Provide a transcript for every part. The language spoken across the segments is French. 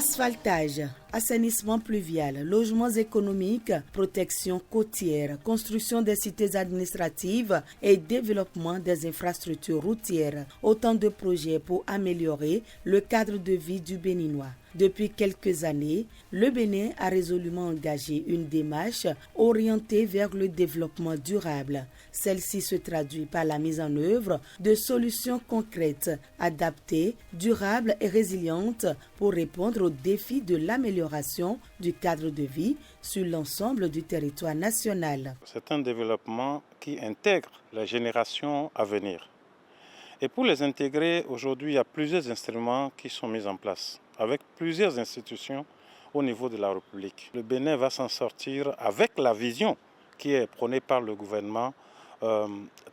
Asphaltage, assainissement pluvial, logements économiques, protection côtière, construction des cités administratives et développement des infrastructures routières. Autant de projets pour améliorer le cadre de vie du Béninois. Depuis quelques années, le Bénin a résolument engagé une démarche orientée vers le développement durable. Celle-ci se traduit par la mise en œuvre de solutions concrètes, adaptées, durables et résilientes pour répondre aux défis de l'amélioration du cadre de vie sur l'ensemble du territoire national. C'est un développement qui intègre les générations à venir. Et pour les intégrer, aujourd'hui, il y a plusieurs instruments qui sont mis en place, avec plusieurs institutions au niveau de la République. Le Bénin va s'en sortir avec la vision qui est prônée par le gouvernement,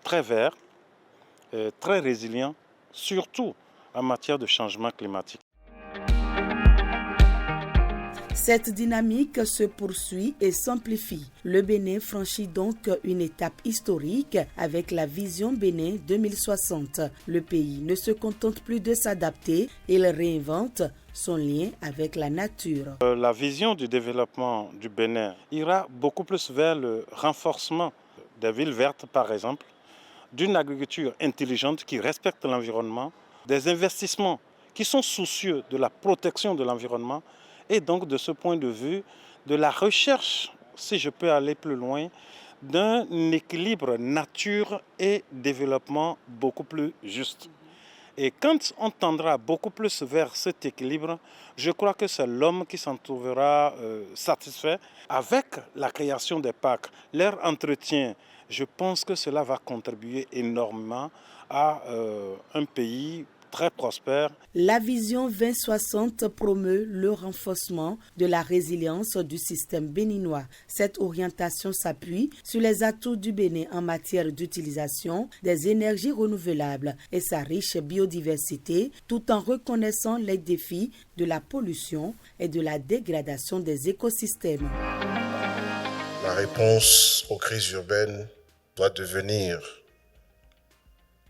très vert, très résilient, surtout en matière de changement climatique. Cette dynamique se poursuit et s'amplifie. Le Bénin franchit donc une étape historique avec la vision Bénin 2060. Le pays ne se contente plus de s'adapter, il réinvente son lien avec la nature. La vision du développement du Bénin ira beaucoup plus vers le renforcement des villes vertes, par exemple, d'une agriculture intelligente qui respecte l'environnement, des investissements qui sont soucieux de la protection de l'environnement et donc de ce point de vue, de la recherche, si je peux aller plus loin, d'un équilibre nature et développement beaucoup plus juste. Et quand on tendra beaucoup plus vers cet équilibre, je crois que c'est l'homme qui s'en trouvera satisfait. Avec la création des parcs, leur entretien, je pense que cela va contribuer énormément à un pays très prospère. La vision 2060 promeut le renforcement de la résilience du système béninois. Cette orientation s'appuie sur les atouts du Bénin en matière d'utilisation des énergies renouvelables et sa riche biodiversité, tout en reconnaissant les défis de la pollution et de la dégradation des écosystèmes. La réponse aux crises urbaines doit devenir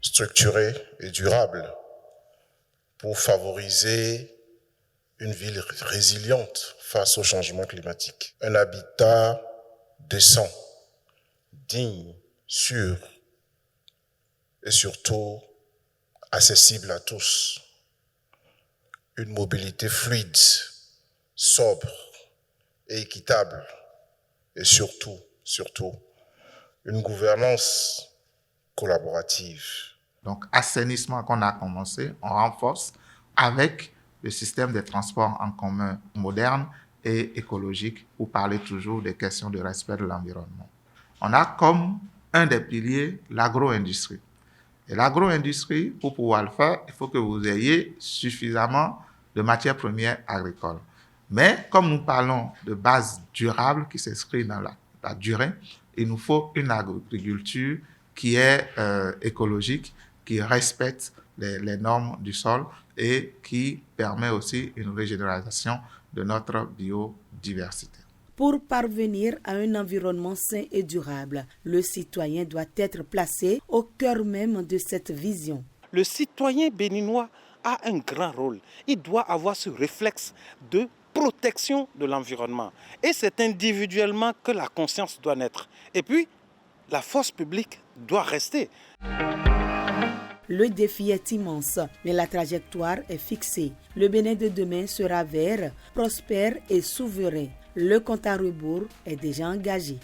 structurée et durable pour favoriser une ville résiliente face au changement climatique. Un habitat décent, digne, sûr et surtout accessible à tous. Une mobilité fluide, sobre et équitable. Et surtout, une gouvernance collaborative. Donc, assainissement qu'on a commencé, on renforce avec le système de transport en commun moderne et écologique pour parler toujours des questions de respect de l'environnement. On a comme un des piliers l'agro-industrie. Et l'agro-industrie, pour pouvoir le faire, il faut que vous ayez suffisamment de matières premières agricoles. Mais comme nous parlons de base durable qui s'inscrit dans la durée, il nous faut une agriculture qui est écologique, qui respecte les normes du sol et qui permet aussi une régénération de notre biodiversité. Pour parvenir à un environnement sain et durable, le citoyen doit être placé au cœur même de cette vision. Le citoyen béninois a un grand rôle. Il doit avoir ce réflexe de protection de l'environnement. Et c'est individuellement que la conscience doit naître. Et puis, la force publique doit rester. Le défi est immense, mais la trajectoire est fixée. Le Bénin de demain sera vert, prospère et souverain. Le compte à rebours est déjà engagé.